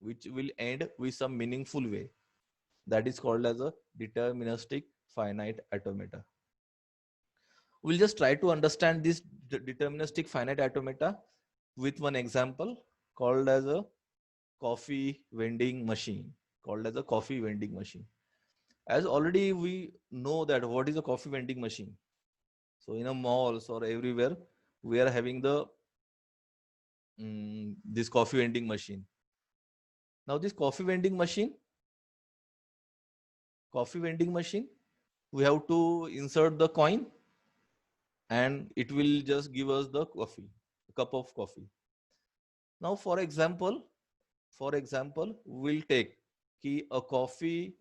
which will end with some meaningful way. That is called as a deterministic finite automata. We'll just try to understand this deterministic finite automata with one example called as a coffee vending machine. Called as a coffee vending machine. As already we know that what is a coffee vending machine. So in a malls or everywhere, we are having the this coffee vending machine. Now this coffee vending machine, we have to insert the coin and it will just give us the coffee, a cup of coffee. Now, for example, we'll take ki a coffee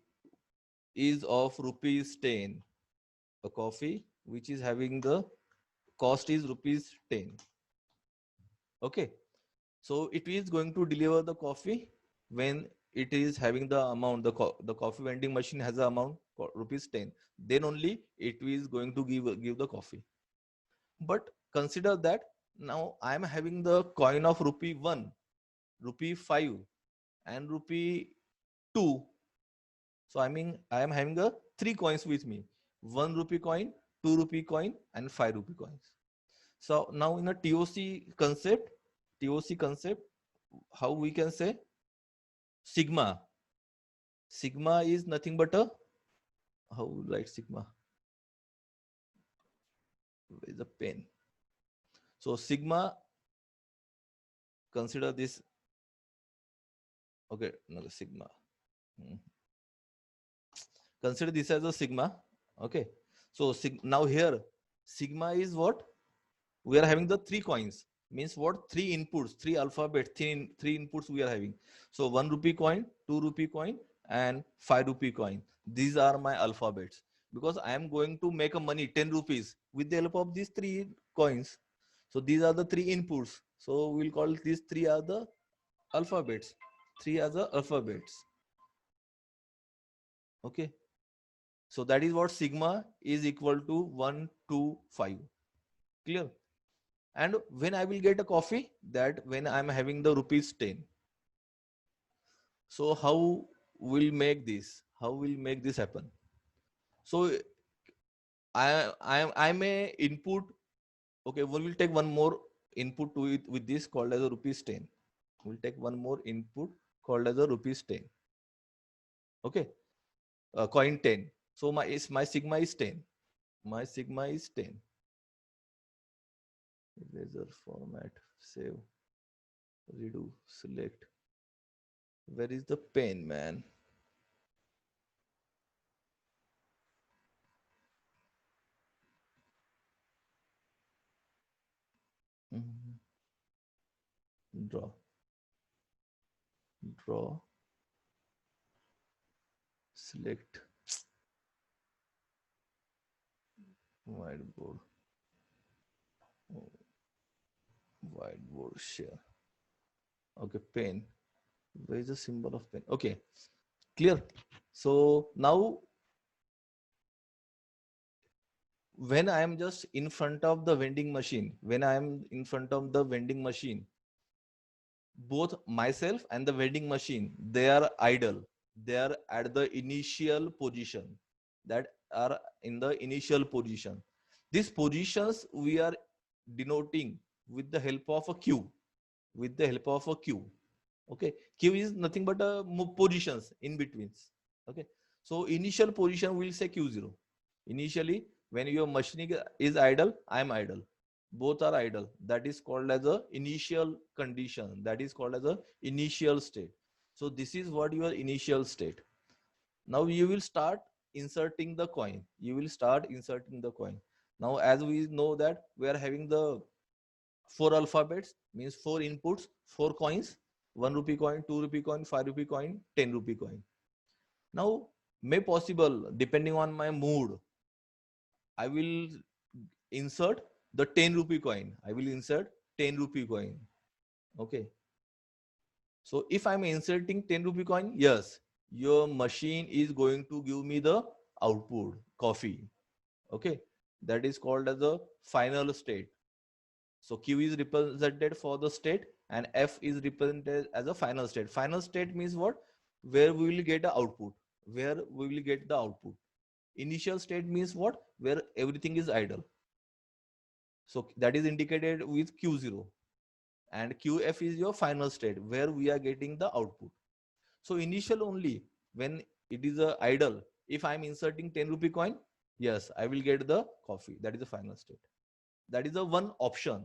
is of rupees 10. A coffee which is having the cost is rupees 10. Okay. So it is going to deliver the coffee when it is having the amount, the coffee vending machine has the amount rupees 10. Then only it is going to give the coffee. But consider that now I am having the coin of rupee 1, rupee 5, and rupee 2. So I mean I am having a 3 coins with me. 1 rupee coin, 2 rupee coin, and 5 rupee coins. So now in a TOC concept, how we can say sigma. Sigma is nothing but a, how we write sigma? With a pen. So sigma, consider this. Okay, no, sigma. Consider this as a sigma. Okay. So now here, sigma is what? We are having the 3 coins. Means what? 3 inputs, 3 alphabets, 3 inputs we are having. So 1 rupee coin, 2 rupee coin, and 5 rupee coin. These are my alphabets. Because I am going to make a money 10 rupees with the help of these 3 coins. So these are the 3 inputs. So we'll call these 3 are the alphabets. 3 are the alphabets. Okay. So that is what sigma is equal to 1, 2, 5. Clear? And when I will get a coffee, that when I'm having the rupees 10. So how will make this? How will make this happen? So I may input. Okay, we will take one more input to it with this called as a rupees 10. We'll take one more input called as a rupees 10. Okay, coin 10. So my sigma is 10. My sigma is 10. Eraser, format, save, redo, select. Where is the pen, man? Draw, draw, select, whiteboard, whiteboard share. Okay, pen. Where is the symbol of pen? Okay, clear. So now when I am just in front of the vending machine, both myself and the vending machine, they are idle. They are at the initial position. That are in the initial position. These positions we are denoting with the help of a Q. With the help of a Q. Okay. Q is nothing but a positions in between. Okay. So initial position will say Q0. Initially, when your machine is idle, I am idle. Both are idle. That is called as a initial condition. That is called as a initial state. So this is what your initial state. Now you will start inserting the coin. Now as we know that we are having the 4 alphabets, means 4 inputs, 4 coins, 1 rupee coin, 2 rupee coin, 5 rupee coin, 10 rupee coin. Now may possible, depending on my mood, I will insert the 10 rupee coin. Okay. So if I'm inserting 10 rupee coin, yes, your machine is going to give me the output, coffee. Okay. That is called as the final state. So Q is represented for the state and F is represented as a final state. Final state means what? Where we will get the output. Where we will get the output. Initial state means what? Where everything is idle. So that is indicated with Q0. And QF is your final state where we are getting the output. So initial only when it is a idle. If I'm inserting 10 rupee coin, yes, I will get the coffee. That is the final state. That is the one option,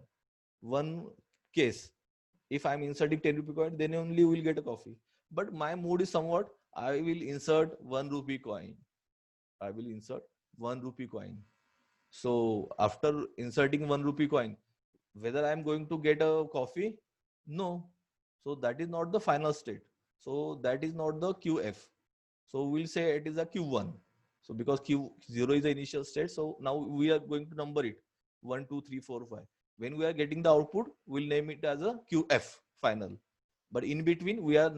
one case. If I'm inserting 10 rupee coin, then only will get a coffee. But my mood is somewhat, I will insert 1 rupee coin. I will insert 1 rupee coin. So after inserting 1 rupee coin, whether I'm going to get a coffee? No. So that is not the final state. So that is not the QF. So we'll say it is a Q1. So because Q0 is the initial state, so now we are going to number it 1, 2, 3, 4, 5. When we are getting the output, we'll name it as a QF final. But in between, we are